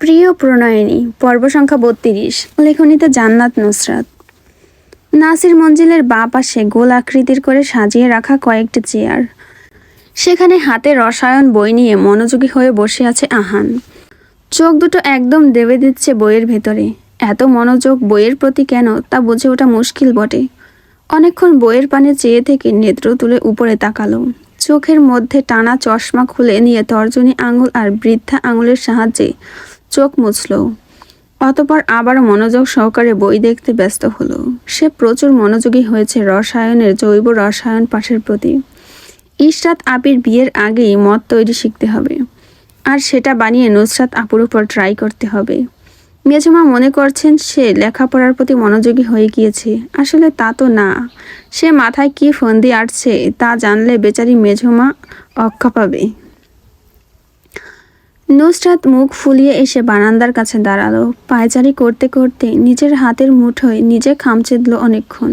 প্রিয় প্রণয়িনী পর্ব সংখ্যা ৩২। লেখনীতে জান্নাত নুসরাত। নাসির মঞ্জিলের বাঁ পাশে গোল আকৃতির করে সাজিয়ে রাখা কয়েকটি চেয়ার, সেখানে হাতে রসায়ন বই নিয়ে মনোযোগী হয়ে বসে আছে আহান। চোখ দুটো একদম দেবে দিচ্ছে বইয়ের ভেতরে। এত মনোযোগ বইয়ের প্রতি কেন তা বুঝে ওঠা মুশকিল বটে। অনেকক্ষণ বইয়ের পানে চেয়ে থেকে নেত্র তুলে উপরে তাকালো। চোখের মধ্যে টানা চশমা খুলে নিয়ে তর্জনী আঙুল আর বৃদ্ধা আঙুলের সাহায্যে চোখ মুছল। অতপর আবার মনোযোগ সহকারে বই দেখতে ব্যস্ত হলো। সে প্রচুর মনোযোগী হয়েছে রসায়নের জৈব রসায়ন পাঠের প্রতি। ইশরাত আপির বিয়ের আগেই মদ তৈরি শিখতে হবে, আর সেটা বানিয়ে নুসরাত আপুর উপর ট্রাই করতে হবে। মেজমা মনে করছেন সে লেখাপড়ার প্রতি মনোযোগী হয়ে গিয়েছে, আসলে তা তো না। সে মাথায় কি ফন্দি আটছে তা জানলে বেচারি মেজমা অক্কা পাবে। নুসরাত মুখ ফুলিয়ে এসে বারান্দার কাছে দাঁড়ালো। পায়চারি করতে করতে নিজের হাতের মুঠোয় নিজে খামচে দিল অনেকক্ষণ।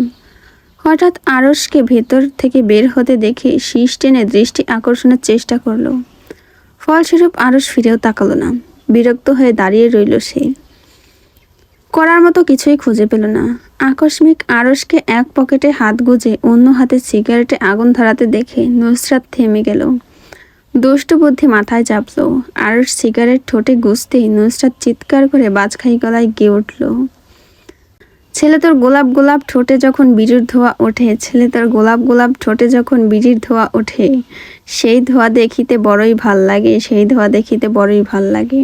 হঠাৎ আরশকে ভেতর থেকে বের হতে দেখে শীষ টেনে দৃষ্টি আকর্ষণের চেষ্টা করলো। ফলস্বরূপ আরশ ফিরেও তাকালো না। বিরক্ত হয়ে দাঁড়িয়ে রইল সে। করার মতো কিছুই খুঁজে পেল না। আকস্মিক আরশকে এক পকেটে হাত গুজে অন্য হাতে সিগারেটে আগুন ধরাতে দেখে নুসরাত থেমে গেল। দুষ্ট বুদ্ধি মাথায় চাপলো। আরশ সিগারেট ঠোঁটে গুজতেই নুসরাত চিৎকার করে বাজখাই গলায় গেয়ে উঠল, ছেলে তোর গোলাপ গোলাপ ঠোঁটে যখন বিড়ির ধোঁয়া ওঠে, ছেলে তোর গোলাপ গোলাপ ঠোঁটে যখন বিড়ির ধোঁয়া ওঠে, সেই ধোঁয়া দেখিতে বড়ই ভাল লাগে, সেই ধোঁয়া দেখিতে বড়ই ভাল লাগে।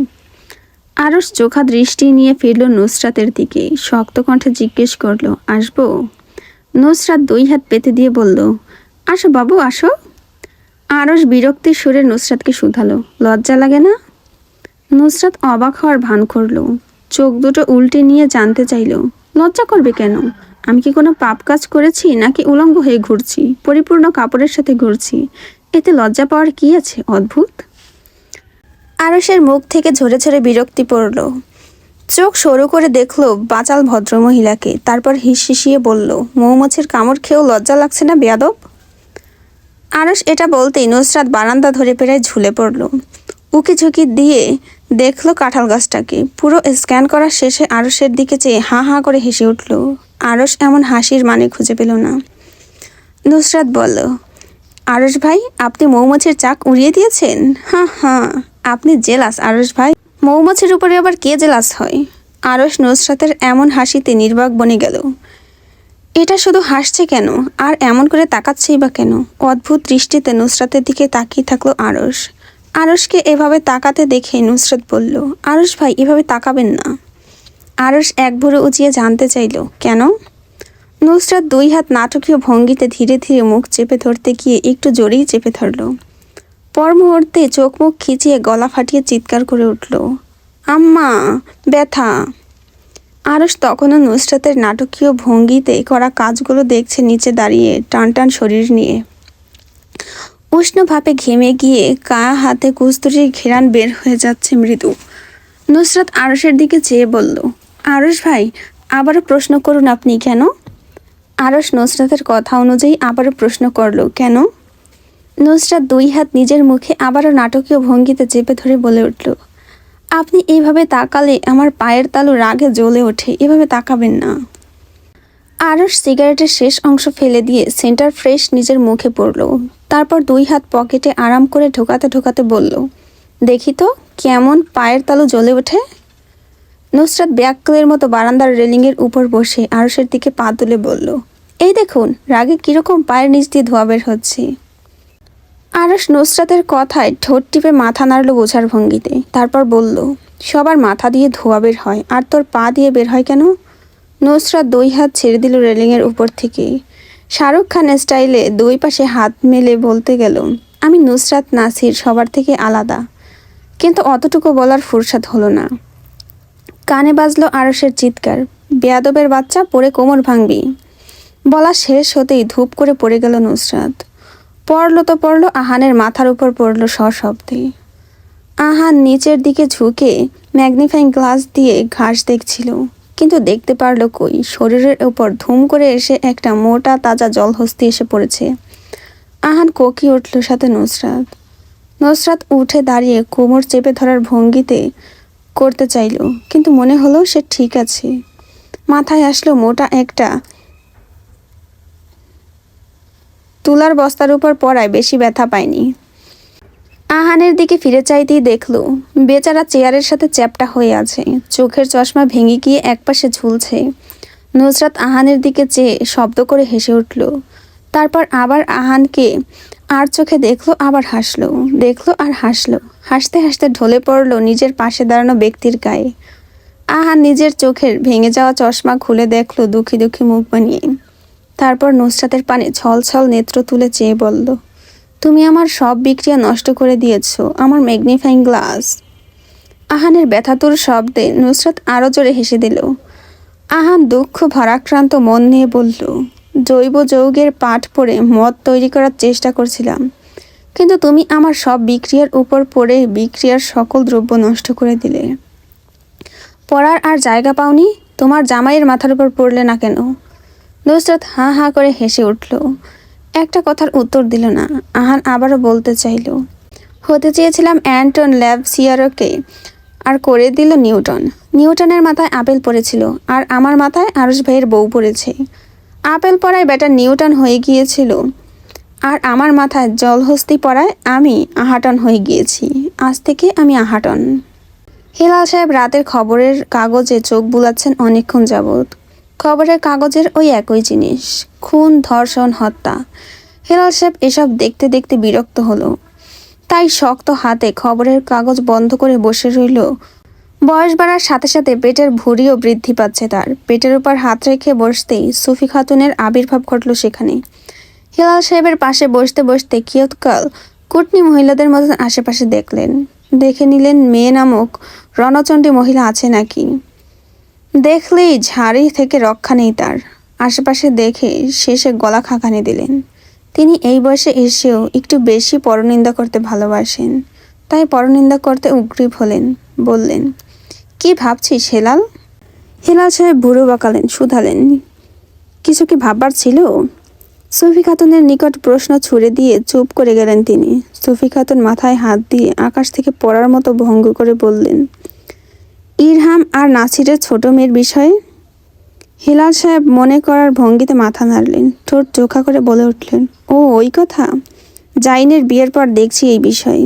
আরশ চোখা দৃষ্টি নিয়ে ফিরল নুসরাতের দিকে। শক্ত কণ্ঠে জিজ্ঞেস করলো, আসবো? নুসরাত দুই হাত পেতে দিয়ে বলল, আসো বাবু আসো। আরশ বিরক্তির সুরে নুসরাতকে শুধালো, লজ্জা লাগে না? নুসরাত অবাক হওয়ার ভান করল। চোখ দুটো উল্টে নিয়ে জানতে চাইল, লজ্জা করবে কেন? আমি কি কোনো পাপ কাজ করেছি, নাকি উলঙ্গ হয়ে ঘুরছি, পরিপূর্ণ কাপড়ের সাথে ঘুরছি? এতে লজ্জা পাওয়ার কি আছে? অদ্ভুত। আরশের মুখ থেকে ঝরে ঝরে বিরক্তি পড়ল। চোখ সরু করে দেখলো বাচাল ভদ্রমহিলাকে, তারপর হিসিয়ে বলল, মৌমাছির কামড় খেয়েও লজ্জা লাগছে না বেয়াদব? আরশ এটা বলতেই নুসরাত বারান্দা ধরে প্রায় ঝুলে পড়ল। উকি ঝুঁকি দিয়ে দেখলো কাঁঠাল গাছটাকে। পুরো স্ক্যান করা শেষে আরশের দিকে চেয়ে হাঁ হাঁ করে হেসে উঠল। আরশ এমন হাসির মানে খুঁজে পেল না। নুসরাত বলল, আরশ ভাই, আপনি মৌমাছির চাক উড়িয়ে দিয়েছেন? হ্যাঁ হ্যাঁ, আপনি জেলাস আরশ ভাই। মৌমাছির উপরে আবার কে জেলাস হয়? আরশ নুসরাতের এমন হাসিতে নির্বাক বনে গেল। এটা শুধু হাসছে কেন, আর এমন করে তাকাচ্ছেই বা কেন? অদ্ভুত দৃষ্টিতে নুসরাতের দিকে তাকিয়ে থাকলো আরশ। আরশকে এভাবে তাকাতে দেখে নুসরাত বলল, আরশ ভাই, এভাবে তাকাবেন না। আরশ এক ভুরু উঁচিয়ে জানতে চাইল, কেন? নুসরাত দুই হাত নাটকীয় ভঙ্গিতে ধীরে ধীরে মুখ চেপে ধরতে গিয়ে একটু জোরেই চেপে ধরল। পর মুহূর্তে চোখ মুখ খিচিয়ে গলা ফাটিয়ে চিৎকার করে উঠল, আম্মা, ব্যথা! আরশ তখনও নুসরাতের নাটকীয় ভঙ্গিতে করা কাজগুলো দেখছে নিচে দাঁড়িয়ে টান টান শরীর নিয়ে। উষ্ণ ভাপে ঘেমে গিয়ে কায়া হাতে কস্তুরীর ঘেরান বের হয়ে যাচ্ছে মৃদু। নুসরাত আরশের দিকে চেয়ে বলল, আরশ ভাই, আবারও প্রশ্ন করুন আপনি, কেন? আরশ নুসরাতের কথা অনুযায়ী আবারও প্রশ্ন করল, কেন? নুসরাত দুই হাত নিজের মুখে আবারও নাটকীয় ভঙ্গিতে চেপে ধরে বলে উঠল, আপনি এইভাবে তাকালে আমার পায়ের তালু রাগে জ্বলে ওঠে, এভাবে তাকাবেন না। আরশ সিগারেটের শেষ অংশ ফেলে দিয়ে সেন্টার ফ্রেশ নিজের মুখে পড়ল। তারপর দুই হাত পকেটে আরাম করে ঢোকাতে ঢোকাতে বলল, দেখি তো কেমন পায়ের তালু জ্বলে ওঠে। নুসরাত ব্যাককেলের মতো বারান্দার রেলিংয়ের উপর বসে আরশের দিকে পা তুলে বলল, এই দেখুন রাগে কিরকম পায়ের নিচ দিয়ে ধোয়া বের হচ্ছে। আরশ নুসরাতের কথায় ঠোঁট টিপে মাথা নাড়ল বোঝার ভঙ্গিতে। তারপর বলল, সবার মাথা দিয়ে ধোয়া বের হয়, আর তোর পা দিয়ে বের হয় কেন? নুসরাত দুই হাত ছেড়ে দিল রেলিংয়ের উপর থেকে। শাহরুখ খান স্টাইলে দুই পাশে হাত মেলে বলতে গেল, আমি নুসরাত নাসির, সবার থেকে আলাদা। কিন্তু অতটুকু বলার ফুরসাদ হলো না। কানে বাজলো আরশের চিৎকার, বেয়াদবের বাচ্চা, পড়ে কোমর ভাঙবি। বলা শেষ হতেই ধূপ করে পড়ে গেল নুসরাত। পড়ল তো পড়ল, আহানের মাথার উপর পড়ল সশব্দে। আহান নিচের দিকে ঝুঁকে ম্যাগনিফাইং গ্লাস দিয়ে ঘাস দেখছিল, কিন্তু দেখতে পারল কই, শরীরের উপর ধুম করে এসে একটা মোটা তাজা জলহস্তি এসে পড়েছে। আহান কোকিয়ে উঠল, সাথে নুসরাত। নুসরাত উঠে দাঁড়িয়ে কোমর চেপে ধরার ভঙ্গিতে করতে চাইল, কিন্তু মনে হলো সে ঠিক আছে। মাথায় আসলো মোটা একটা তুলার বস্তার উপর পড়ায় বেশি ব্যথা পায়নি। আহানের দিকে ফিরে চাইতেই দেখল বেচারা চেয়ারের সাথে চ্যাপ্টা হয়ে আছে, চোখের চশমা ভেঙে গিয়ে একপাশে ঝুলছে। নুসরাত আহানের দিকে চেয়ে শব্দ করে হেসে উঠল। তারপর আবার আহানকে আর চোখে দেখলো, আবার হাসলো, দেখলো আর হাসলো। হাসতে হাসতে ঢলে পড়লো নিজের পাশে দাঁড়ানো ব্যক্তির গায়ে। আহান নিজের চোখের ভেঙে যাওয়া চশমা খুলে দেখলো দুঃখী দুঃখী মুখ বানিয়ে। তারপর নুসরাতের পানে ছল ছল নেত্র তুলে চেয়ে বলল, তুমি আমার সব বিক্রিয়া নষ্ট করে দিয়েছো, আমার ম্যাগনিফাইং গ্লাস। আহানের ব্যথাতুর শব্দে নুসরাত আরও জোরে হেসে দিল। আহান দুঃখ ভারাক্রান্ত মন নিয়ে বলল, জৈব যৌগের পাঠ পড়ে মদ তৈরি করার চেষ্টা করছিলাম, কিন্তু তুমি আমার সব বিক্রিয়ার উপর পড়ে বিক্রিয়ার সকল দ্রব্য নষ্ট করে দিলে। পড়ার আর জায়গা পাওনি? তোমার জামাইয়ের মাথার উপর পড়লে না কেন? নুসরাত হাঁ হাঁ করে হেসে উঠল। একটা কথার উত্তর দিল না। আহান আবারও বলতে চাইল, হতে চেয়েছিলাম অ্যান্টন ল্যাভসিয়ারকে, আর করে দিল নিউটন। নিউটনের মাথায় আপেল পড়েছিল, আর আমার মাথায় আরশ ভাইয়ের বউ পড়েছে। আপেল পড়ায় বেটা নিউটন হয়ে গিয়েছিল, আর আমার মাথায় জলহস্তি পড়ায় আমি আহাটন হয়ে গিয়েছি। আজ থেকে আমি আহাটন। হেলাল সাহেব রাতের খবরের কাগজে চোখ বুলাচ্ছেন অনেকক্ষণ যাবৎ। খবরের কাগজের ওই একই জিনিস, খুন, ধর্ষণ, হত্যা। হেলাল সাহেব এসব দেখতে দেখতে বিরক্ত হলো, তাই শক্ত হাতে খবরের কাগজ বন্ধ করে বসে রইল। বয়স বাড়ার সাথে সাথে পেটের ভুঁড়িও বৃদ্ধি পাচ্ছে তার। পেটের উপর হাত রেখে বসতেই সুফি খাতুনের আবির্ভাব ঘটল সেখানে। হেলাল সাহেবের পাশে বসতে বসতে কিয়ৎকাল কুটনি মহিলাদের মতন আশেপাশে দেখলেন। দেখে নিলেন মেয়ে নামক রণচণ্ডী মহিলা আছে নাকি। দেখলেই ঝাড়ি থেকে রক্ষা নেই তার। আশেপাশে দেখে শেষে গলা খাকানি দিলেন। তিনি এই বয়সে এসেও একটু বেশি পরনিন্দা করতে ভালোবাসেন, তাই পরনিন্দা করতে উগ্রীব হলেন। বললেন, কি ভাবছিস হেলাল? হেলাল সাহেব ভুরু বাঁকালেন, শুধালেন, কিছু কি ভাববার ছিল? সুফি খাতুনের নিকট প্রশ্ন ছুড়ে দিয়ে চুপ করে গেলেন তিনি। সুফি খাতুন মাথায় হাত দিয়ে আকাশ থেকে পড়ার মতো ভঙ্গ করে বললেন, ইরহাম আর নাসিরের ছোট মেয়ের বিষয়ে। হেলাল সাহেব মনে করার ভঙ্গিতে মাথা নাড়লেন, ঠোঁট চোখা করে বলে উঠলেন, ও ওই কথা, জাইনের বিয়ের পর দেখছি এই বিষয়ে।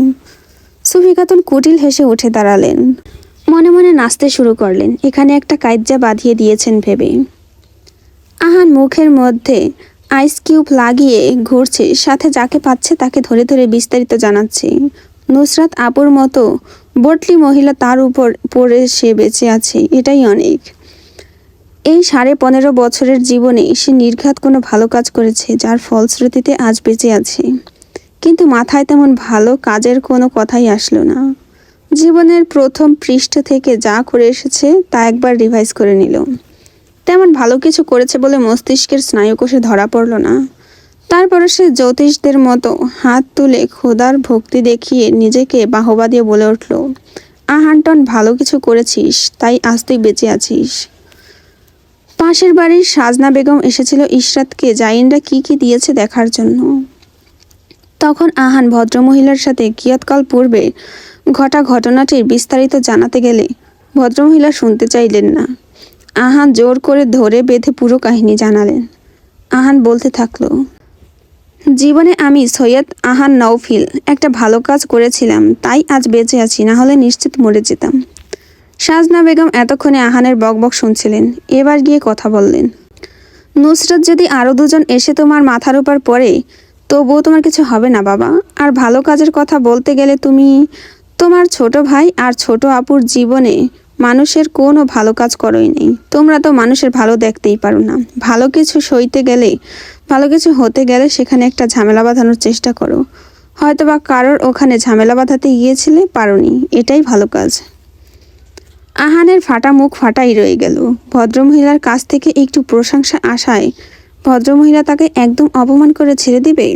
সুফি খাতুন কুটিল হেসে উঠে দাঁড়ালেন, মনে মনে নাচতে শুরু করলেন, এখানে একটা কাইজ্জা বাঁধিয়ে দিয়েছেন ভেবে। আহান মুখের মধ্যে আইস কিউব লাগিয়ে ঘুরছে, সাথে যাকে পাচ্ছে তাকে ধরে ধরে বিস্তারিত জানাচ্ছে। নুসরাত আপুর মতো বটলি মহিলা তার উপর পড়ে সে বেঁচে আছে, এটাই অনেক। এই 15.5 বছরের জীবনে সে নির্ঘাত কোনো ভালো কাজ করেছে, যার ফলশ্রুতিতে আজ বেঁচে আছে। কিন্তু মাথায় তেমন ভালো কাজের কোনো কথাই আসলো না। জীবনের প্রথম পৃষ্ঠ থেকে যা করে এসেছে তা একবার রিভাইজ করে নিল। তেমন ভালো কিছু করেছে বলে মস্তিষ্কের স্নায়ুকোষে ধরা পড়ল না। তারপরে সে জ্যোতিষদের মতো হাত তুলে খোদার ভক্তি দেখিয়ে নিজেকে বাহবা দিয়ে বলে উঠল, আহান্টন, ভালো কিছু করেছিস, তাই আজ তুই বেঁচে আছিস। পাশের বাড়ির সাজনা বেগম এসেছিল ইশরাতকে জাইনরা কি কি দিয়েছে দেখার জন্য। তখন আহান ভদ্রমহিলার সাথে কিয়ৎকাল পূর্বে ঘটা ঘটনাটির বিস্তারিত জানাতে গেলে ভদ্রমহিলা শুনতে চাইলেন না। আহান জোর করে ধরে বেঁধে পুরো কাহিনী জানালেন। আহান বলতে থাকলো, জীবনে আমি সৈয়দ আহান নওফিল একটা ভালো কাজ করেছিলাম, তাই আজ বেঁচে আছি, না হলে নিশ্চিত মরে যেতাম। সাজনা বেগম এতক্ষণে আহানের বকবক শুনছিলেন, এবার গিয়ে কথা বললেন, নুসরাত যদি আরও দুজন এসে তোমার মাথার উপর পড়ে তবুও তোমার কিছু হবে না বাবা। আর ভালো কাজের কথা বলতে গেলে তুমি তোমার ছোট ভাই আর ছোট আপুর জীবনে মানুষের কোনো ভালো কাজ করোই নেই। তোমরা তো মানুষের ভালো দেখতেই পারো না। ভালো কিছু সইতে গেলে, ভালো কিছু হতে গেলে সেখানে একটা ঝামেলা বাঁধানোর চেষ্টা করো। হয়তোবা কারোর ওখানে ঝামেলা বাঁধাতে গিয়েছিলে, পারোনি, এটাই ভালো কাজ। আহানের ফাটা মুখ ফাটাই রয়ে গেল। ভদ্রমহিলার কাছ থেকে একটু প্রশংসা আশায় ভদ্রমহিলা তাকে একদম অপমান করে ছেড়ে দিবে।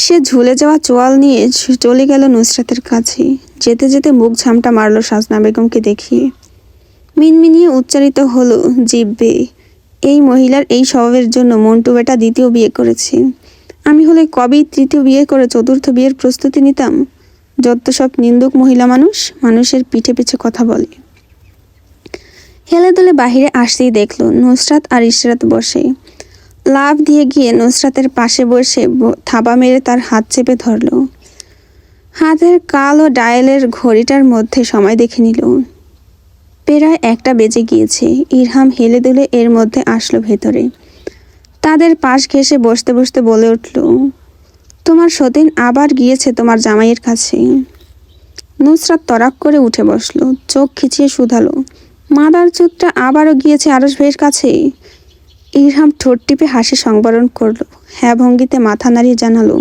সে ঝুলে যাওয়া চোয়াল নিয়ে চলে গেল নুসরাতের কাছে। যেতে যেতে মুখ ঝামটা মারল সাজনা বেগমকে দেখিয়ে। মিনমিনিয়ে উচ্চারিত হলো জিব্বে, এই মহিলার এই স্বভাবের জন্য মন্টু বেটা দ্বিতীয় বিয়ে করেছে। আমি হলে কবেই তৃতীয় বিয়ে করে চতুর্থ বিয়ের প্রস্তুতি নিতাম। যত সব নিন্দুক মহিলা মানুষের পিঠে পিছে কথা বলে। হেলে দুলে বাহিরে আসতেই দেখলো নুসরাত আর ইশরাত বসে। লাফ দিয়ে গিয়ে নুসরাতের পাশে বসে থাবা মেরে তার হাত চেপে ধরল। হাতের কালো ডায়ালের ঘড়িটার মধ্যে সময় দেখে নিল। প্রায় 1টা বেজে গিয়েছে। ইরহাম হেলে দুলে এর মধ্যে আসলো ভেতরে। তাদের পাশ ঘেঁষে বসতে বসতে বলে উঠল, তোমার সতীন আবার গিয়েছে তোমার জামাইয়ের কাছে। নুসরাত তরাক করে উঠে বসলো, চোখ খিচিয়ে শুধালো, মাদার চোদটা আবারও গিয়েছে আরশ ভাইয়ের কাছে? ইরহাম ঠোঁট টিপে হাসি সংবরণ করলো, হ্যাঁ ভঙ্গিতে মাথা নাড়িয়ে জানালো,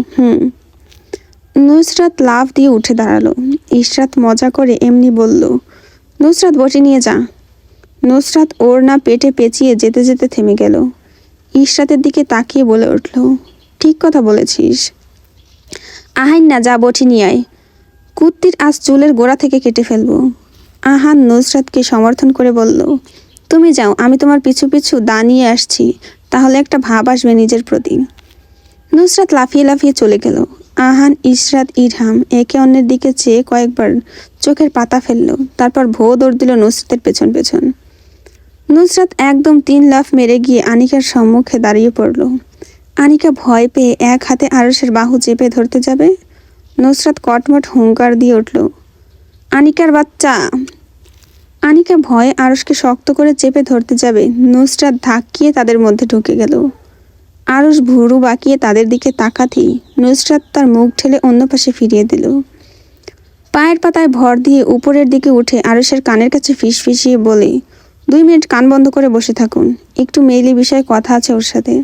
নুসরাত লাফ দিয়ে উঠে দাঁড়ালো। ইশরাত মজা করে এমনি বলল, নুসরাত বটি নিয়ে যা। নুসরাত ওড়না পেটে পেঁচিয়ে যেতে যেতে থেমে গেল। ইশরাতের দিকে তাকিয়ে বলে উঠল, ঠিক কথা বলেছিস। আহান না, যা বটি নিয়ে আয়। কুত্তির আজ চুলের গোড়া থেকে কেটে ফেলবো। আহান নুসরাতকে সমর্থন করে বলল, তুমি যাও, আমি তোমার পিছু পিছু দা নিয়ে আসছি, তাহলে একটা ভাব আসবে নিজের প্রতি। নুসরাত লাফিয়ে লাফিয়ে চলে গেল। আহান, ইশরাত, ইরহাম একে অন্যের দিকে চেয়ে কয়েকবার চোখের পাতা ফেললো, তারপর ভো দৌড় দিল নুসরাতের পেছন পেছন। নুসরাত একদম 3 লাফ মেরে গিয়ে আনিকার সম্মুখে দাঁড়িয়ে পড়ল। আনিকা ভয় পেয়ে এক হাতে আরশের বাহু চেপে ধরতে যাবে, নুসরাত কটমট হুঙ্কার দিয়ে উঠল, আনিকার বাচ্চা। আনিকা ভয়ে আরশকে শক্ত করে চেপে ধরতে যাবে, নুসরাত ধাক্কিয়ে তাদের মধ্যে ঢুকে গেল। আরশ ভুরু বাঁকিয়ে তাদের দিকে তাকাতেই নুসরাত তার মুখ ঠেলে অন্য পাশে ফিরিয়ে দিল। পায়ের পাতায় ভর দিয়ে উপরের দিকে উঠে আরশের কানের কাছে ফিসফিসিয়ে বলে, 2 মিনিট কান বন্ধ করে বসে থাকুন, একটু মেইলি বিষয়ে কথা আছে ওর সাথে।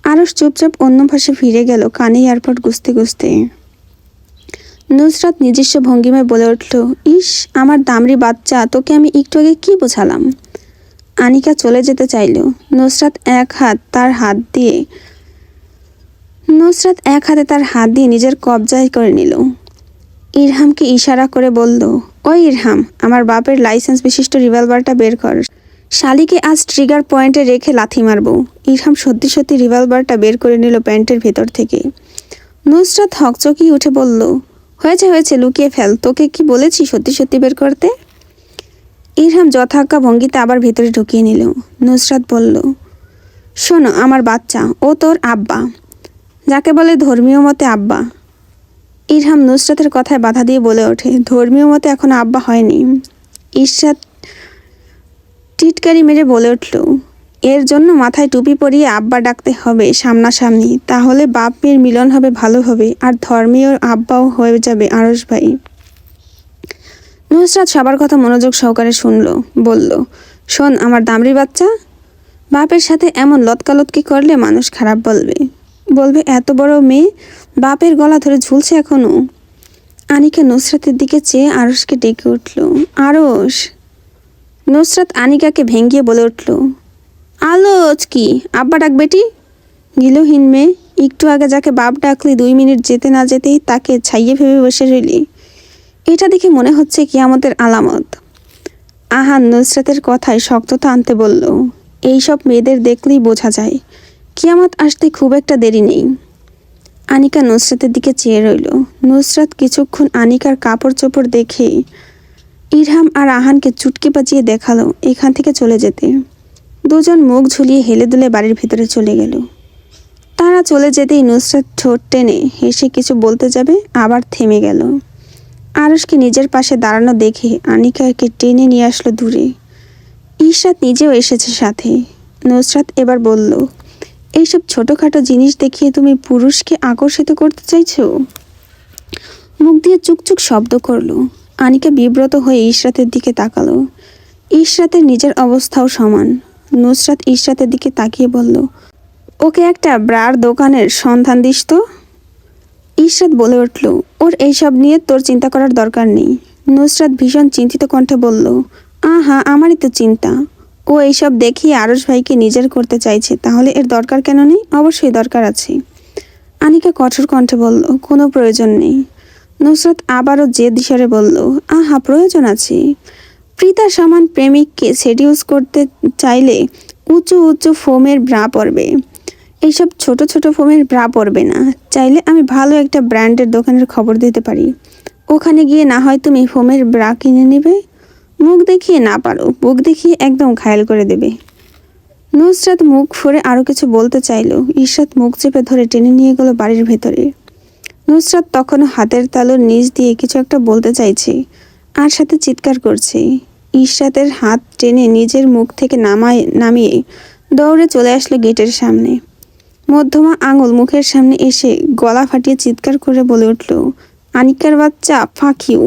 আরশ চুপচাপ অন্য পাশে ফিরে গেল, কানে এয়ারপড গুছতে গুছতে। নুসরাত নিজস্ব ভঙ্গিমায় বলে উঠল, ইস আমার দামড়ি বাচ্চা, তোকে আমি একটু আগে কি বোঝালাম। আনিকা চলে যেতে চাইল। নুসরাত এক হাতে তার হাত দিয়ে নিজের কবজায় করে নিল। ইরহামকে ইশারা করে বলল, ওই ইরহাম, আমার বাপের লাইসেন্স বিশিষ্ট রিভলভারটা বের কর, শালিকে আজ ট্রিগার পয়েন্টে রেখে লাথি মারবো। ইরহাম সত্যি সত্যি রিভলভারটা বের করে নিল প্যান্টের ভেতর থেকে। নুসরাত হকচকিয়ে উঠে বলল, হয়েছে হয়েছে, লুকিয়ে ফেল, তোকে কি বলেছি সত্যি সত্যি বের করতে। ইরহাম যথাজ্ঞা ভঙ্গিতে আবার ভেতরে ঢুকিয়ে নিল। নুসরাত বলল, শোনো আমার বাচ্চা, ও তোর আব্বা, যাকে বলে ধর্মীয় মতে আব্বা। ইরহাম নুসরাতের কথায় বাধা দিয়ে বলে ওঠে, ধর্মীয় মতে এখন আব্বা হয়নি। ইশরাত টিটকারি মেরে বলে উঠল, এর জন্য মাথায় টুপি পরিয়ে আব্বা ডাকতে হবে সামনাসামনি, তাহলে বাপ মেয়ের মিলন হবে ভালোভাবে, আর ধর্মীয় আব্বাও হয়ে যাবে আরশ ভাই। নুসরাত সবার কথা মনোযোগ সহকারে শুনল, বলল, শোন আমার দামড়ি বাচ্চা, বাপের সাথে এমন লতকালতকি করলে মানুষ খারাপ বলবে এত বড় মেয়ে বাপের গলা ধরে ঝুলছে এখনো। আনিকা নুসরাতের দিকে চেয়ে আরশকে ডেকে উঠল, আরশ। নুসরাত আনিকাকে ভেঙ্গিয়ে বলে উঠল, আলোচ কি আব্বা ডাক বেটি, গিলহীন মেয়ে, একটু আগে যাকে বাপ ডাকলি 2 মিনিট যেতে না যেতেই তাকে ছাইয়ে ভেবে বসে রইলি, এটা দেখে মনে হচ্ছে কিয়ামতের আলামত। আহান নুসরাতের কথায় শক্ততা আনতে বলল, এইসব মেয়েদের দেখলেই বোঝা যায় কিয়ামত আসতে খুব একটা দেরি নেই। আনিকা নুসরাতের দিকে চেয়ে রইল। নুসরাত কিছুক্ষণ আনিকার কাপড় চোপড় দেখে ইরহাম আর আহানকে চুটকি বাজিয়ে দেখালো এখান থেকে চলে যেতে। দুজন মুখ ঝুলিয়ে হেলে দুলে বাড়ির ভিতরে চলে গেল। তারা চলে যেতেই নুসরাত ঠোঁট টেনে হেসে কিছু বলতে যাবে, আবার থেমে গেল। আরশকে নিজের পাশে দাঁড়ানো দেখে আনিকাকে টেনে নিয়ে আসলো দূরে। ইশরাত নিজেও এসেছে সাথে। নুসরাত এবার বলল, এইসব ছোটোখাটো জিনিস দেখিয়ে তুমি পুরুষকে আকর্ষিত করতে চাইছো? মুখ দিয়ে চুকচুক শব্দ করলো। আনিকা বিব্রত হয়ে ইশরাতের দিকে তাকালো। ইশরাতের নিজের অবস্থাও সমান। নুসরাত ইশরাতের দিকে তাকিয়ে বলল, ওকে একটা ব্রার দোকানের সন্ধান দিস তো। ইশরাত বলে উঠল, ওর এইসব নিয়ে তোর চিন্তা করার দরকার নেই। নুসরাত ভীষণ চিন্তিত কণ্ঠে বলল, আহা আমারই তো চিন্তা, ও এইসব দেখিয়ে আরশ ভাইকে নিজের করতে চাইছে, তাহলে এর দরকার কেন নেই? অবশ্যই দরকার আছে। আনিকা কঠোর কণ্ঠে বলল, কোনো প্রয়োজন নেই। নুসরাত আবারও জেদ স্বরে বলল, আহা প্রয়োজন আছে। প্রীতা সমান প্রেমিককে সেডিউস করতে চাইলে উঁচু উঁচু ফোমের ব্রা পরবে, এইসব ছোট ছোট ফোমের ব্রা পরবে না। চাইলে আমি ভালো একটা ব্র্যান্ডের দোকানের খবর দিতে পারি, ওখানে গিয়ে না হয় তুমি ফোমের ব্রা কিনে নেবে, মুখ দেখিয়ে না পারো বুক দেখিয়ে একদম ঘায়েল করে দেবে। নুসরাত মুখ ফুঁড়ে আরও কিছু বলতে চাইল, ইশরাত মুখ চেপে ধরে টেনে নিয়ে গেল বাড়ির ভেতরে। নুসরাত তখনও হাতের তালুর নিচ দিয়ে কিছু একটা বলতে চাইছে আর সাথে চিৎকার করছে। ইশরাতের হাত টেনে নিজের মুখ থেকে নামিয়ে দৌড়ে চলে আসলো গেটের সামনে। মধ্যমা আঙুল মুখের সামনে এসে গলা ফাটিয়ে চিৎকার করে বলে উঠল, আনিকার বাচ্চা, ফাঁক ইউ।